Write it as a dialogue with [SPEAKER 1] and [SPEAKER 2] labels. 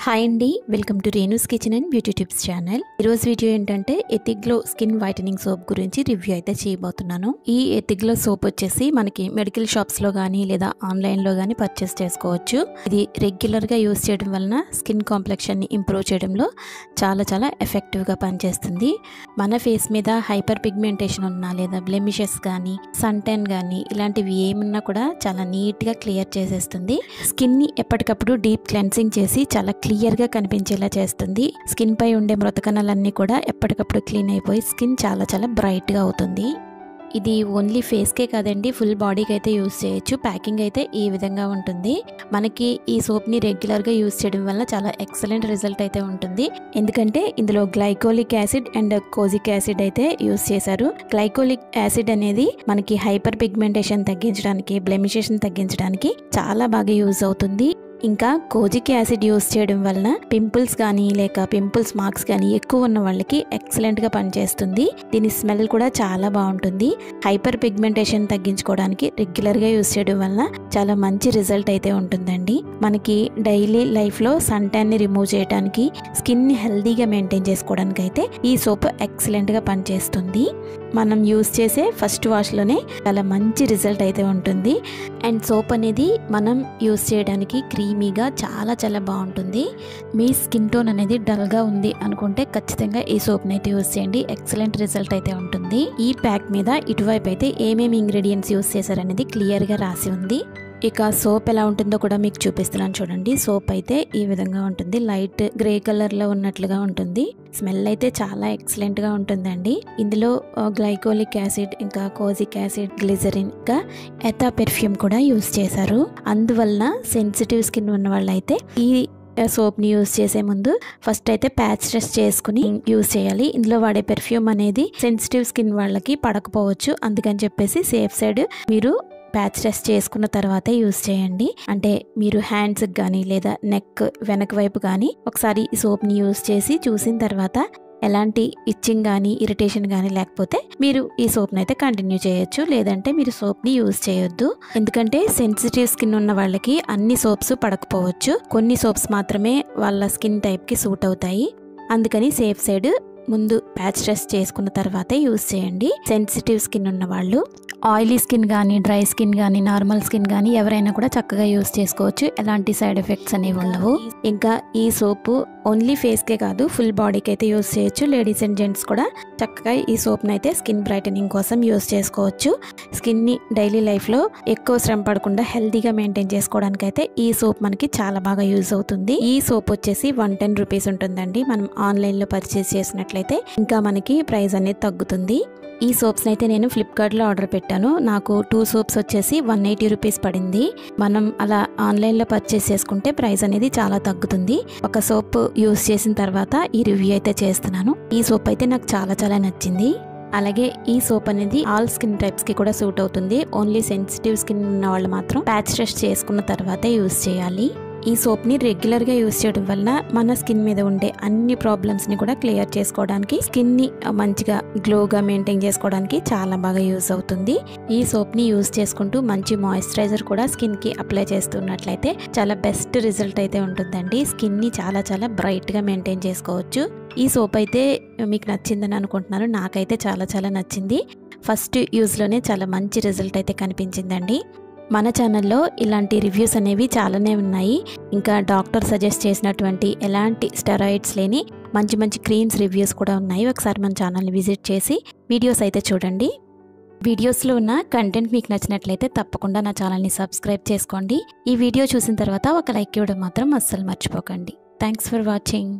[SPEAKER 1] Hi అండి, welcome to Renu's kitchen and beauty tips channel. ఈరోజు video ఏంటంటే ఎథిగ్లో స్కిన్ వైటనింగ్ సోప్ గురించి రివ్యూ అయితే చేయబోతున్నాను. ఈ ఎథిగ్లో సోప్ వచ్చేసి మనకి మెడికల్ షాప్స్ లో కానీ లేదా ఆన్లైన్ లో కానీ పర్చేస్ చేసుకోవచ్చు. ఇది రెగ్యులర్ గా యూస్ చేయడం వలన స్కిన్ కాంప్లెక్షన్ ని ఇంప్రూవ్ చేయడంలో చాలా ఎఫెక్టివ్ గా పనిచేస్తుంది. మన ఫేస్ మీద హైపర్ పిగ్మెంటేషన్ ఉన్నా లేదా బ్లెమిషెస్ కానీ సన్ టెన్ కానీ ఇలాంటివి ఏమున్నా కూడా చాలా నీట్ గా క్లియర్ చేసేస్తుంది. స్కిన్ ని ఎప్పటికప్పుడు డీప్ క్లెన్సింగ్ చేసి చాలా క్లియర్ గా కనిపించేలా చేస్తుంది. స్కిన్ పై ఉండే మృతకణాలన్నీ కూడా ఎప్పటికప్పుడు క్లీన్ అయిపోయి స్కిన్ చాలా బ్రైట్ గా అవుతుంది. ఇది ఓన్లీ ఫేస్ కే కాదండి, ఫుల్ బాడీకి అయితే యూస్ చేయొచ్చు. ప్యాకింగ్ అయితే ఈ విధంగా ఉంటుంది. మనకి ఈ సోప్ ని రెగ్యులర్ గా యూస్ చేయడం వల్ల చాలా ఎక్సలెంట్ రిజల్ట్ అయితే ఉంటుంది. ఎందుకంటే ఇందులో glycolic acid and kojic acid అయితే యూస్ చేశారు. గ్లైకోలిక్ యాసిడ్ అనేది మనకి హైపర్ పిగ్మెంటేషన్ తగ్గించడానికి, బ్లెమిషెస్ తగ్గించడానికి చాలా బాగా యూజ్ అవుతుంది. ఇంకా కోజిక్ యాసిడ్ యూస్ చేయడం వలన పింపుల్స్ కానీ లేక పింపుల్స్ మార్క్స్ కానీ ఎక్కువ ఉన్న వాళ్ళకి ఎక్సలెంట్ గా పనిచేస్తుంది. దీని స్మెల్ కూడా చాలా బాగుంటుంది. హైపర్ పిగ్మెంటేషన్ తగ్గించుకోవడానికి రెగ్యులర్ గా యూస్ చేయడం వలన చాలా మంచి రిజల్ట్ అయితే ఉంటుందండి. మనకి డైలీ లైఫ్ లో సన్ ట్యాన్ ని రిమూవ్ చేయడానికి, స్కిన్ ని హెల్దీగా మెయింటైన్ చేసుకోవడానికి అయితే ఈ సోప్ ఎక్సలెంట్ గా పనిచేస్తుంది. మనం యూస్ చేసే ఫస్ట్ వాష్ లోనే చాలా మంచి రిజల్ట్ అయితే ఉంటుంది. అండ్ సోప్ అనేది మనం యూస్ చేయడానికి క్రీమీగా చాలా బాగుంటుంది. మీ స్కిన్ టోన్ అనేది డల్ గా ఉంది అనుకుంటే ఖచ్చితంగా ఈ సోప్ ని అయితే యూస్ చేయండి. ఎక్సలెంట్ రిజల్ట్ అయితే ఉంటుంది. ఈ ప్యాక్ మీద ఇటువైపు అయితే ఏమేమి ఇంగ్రీడియంట్స్ యూస్ చేశారనేది క్లియర్ గా రాసి ఉంది. ఇక సోప్ ఎలా ఉంటుందో కూడా మీకు చూపిస్తున్నాను చూడండి. సోప్ అయితే ఈ విధంగా ఉంటుంది. లైట్ గ్రే కలర్ లో ఉన్నట్లుగా ఉంటుంది. స్మెల్ అయితే చాలా ఎక్సలెంట్ గా ఉంటుందండి. ఇందులో గ్లైకోలిక్ యాసిడ్, ఇంకా కోజిక్ యాసిడ్, గ్లిజరిన్, ఇంకా ఎథా పెర్ఫ్యూమ్ కూడా యూస్ చేశారు. అందువలన సెన్సిటివ్ స్కిన్ ఉన్న వాళ్ళైతే ఈ సోప్ ని యూస్ చేసే ముందు ఫస్ట్ అయితే ప్యాచ్ టెస్ట్ చేసుకుని యూస్ చేయాలి. ఇందులో వాడే పెర్ఫ్యూమ్ అనేది సెన్సిటివ్ స్కిన్ వాళ్ళకి పడకపోవచ్చు. అందుకని చెప్పేసి సేఫ్ సైడ్ మీరు ప్యాచ్ టెస్ట్ చేసుకున్న తర్వాతే యూస్ చేయండి. అంటే మీరు హ్యాండ్స్ కానీ లేదా నెక్ వెనక వైపు కానీ ఒకసారి ఈ సోప్ ని యూస్ చేసి చూసిన తర్వాత ఎలాంటి ఇచ్చింగ్ కానీ ఇరిటేషన్ కానీ లేకపోతే మీరు ఈ సోప్ని అయితే కంటిన్యూ చేయొచ్చు. లేదంటే మీరు సోప్ని యూజ్ చేయొద్దు. ఎందుకంటే సెన్సిటివ్ స్కిన్ ఉన్న వాళ్ళకి అన్ని సోప్స్ పడకపోవచ్చు. కొన్ని సోప్స్ మాత్రమే వాళ్ళ స్కిన్ టైప్కి సూట్ అవుతాయి. అందుకని సేఫ్ సైడ్ ముందు ప్యాచ్ టెస్ట్ చేసుకున్న తర్వాతే యూజ్ చేయండి. సెన్సిటివ్ స్కిన్ ఉన్న వాళ్ళు, ఆయిలీ స్కిన్ కానీ, డ్రై స్కిన్ కానీ, నార్మల్ స్కిన్ కానీ ఎవరైనా కూడా చక్కగా యూజ్ చేసుకోవచ్చు. ఎలాంటి సైడ్ ఎఫెక్ట్స్ అనేవి ఉండవు. ఇంకా ఈ సోపు ఓన్లీ ఫేస్ కే కాదు, ఫుల్ బాడీకి అయితే యూజ్ చేయొచ్చు. లేడీస్ అండ్ జెంట్స్ కూడా చక్కగా ఈ సోప్ అయితే స్కిన్ బ్రైటనింగ్ కోసం యూజ్ చేసుకోవచ్చు. స్కిన్ ని డైలీ లైఫ్ లో ఎక్కువ శ్రమ పడకుండా హెల్దీగా మెయింటైన్ చేసుకోవడానికి అయితే ఈ సోప్ మనకి చాలా బాగా యూజ్ అవుతుంది. ఈ సోప్ వచ్చేసి 110 రూపీస్ ఉంటుందండి. మనం ఆన్లైన్ లో పర్చేస్ చేసినట్లయితే ఇంకా మనకి ప్రైస్ అనేది తగ్గుతుంది. ఈ సోప్స్ అయితే నేను ఫ్లిప్కార్ట్ లో ఆర్డర్ పెట్టాను. నాకు 2 సోప్స్ వచ్చేసి 180 రూపీస్ పడింది. మనం అలా ఆన్లైన్ లో పర్చేస్ చేసుకుంటే ప్రైస్ అనేది చాలా తగ్గుతుంది. ఒక సోప్ యూస్ చేసిన తర్వాత ఈ రివ్యూ అయితే చేస్తున్నాను. ఈ సోప్ అయితే నాకు చాలా నచ్చింది. అలాగే ఈ సోప్ అనేది ఆల్ స్కిన్ టైప్స్ కి కూడా సూట్ అవుతుంది. ఓన్లీ సెన్సిటివ్ స్కిన్ ఉన్న వాళ్ళు మాత్రం ప్యాచ్ టెస్ట్ చేసుకున్న తర్వాతే యూస్ చేయాలి. ఈ సోప్ ని రెగ్యులర్ గా యూస్ చేయడం వలన మన స్కిన్ మీద ఉండే అన్ని ప్రాబ్లమ్స్ ని కూడా క్లియర్ చేసుకోవడానికి, స్కిన్ ని మంచిగా గ్లోగా మెయింటైన్ చేసుకోవడానికి చాలా బాగా యూస్ అవుతుంది. ఈ సోప్ ని యూస్ చేసుకుంటూ మంచి మాయిశ్చరైజర్ కూడా స్కిన్ కి అప్లై చేస్తున్నట్లయితే చాలా బెస్ట్ రిజల్ట్ అయితే ఉంటుందండి. స్కిన్ ని చాలా బ్రైట్ గా మెయింటైన్ చేసుకోవచ్చు. ఈ సోప్ అయితే మీకు నచ్చిందని అనుకుంటున్నాను. నాకైతే చాలా నచ్చింది. ఫస్ట్ యూజ్ లోనే చాలా మంచి రిజల్ట్ అయితే కనిపించిందండి. మన ఛానల్లో ఇలాంటి రివ్యూస్ అనేవి చాలానే ఉన్నాయి. ఇంకా డాక్టర్ సజెస్ట్ చేసినటువంటి ఎలాంటి స్టెరాయిడ్స్ లేని మంచి క్రీమ్స్ రివ్యూస్ కూడా ఉన్నాయి. ఒకసారి మన ఛానల్ని విజిట్ చేసి వీడియోస్ అయితే చూడండి. వీడియోస్లో ఉన్న కంటెంట్ మీకు నచ్చినట్లయితే తప్పకుండా నా ఛానల్ని సబ్స్క్రైబ్ చేసుకోండి. ఈ వీడియో చూసిన తర్వాత ఒక లైక్ ఇవ్వడం మాత్రం అస్సలు మర్చిపోకండి. Thanks for watching.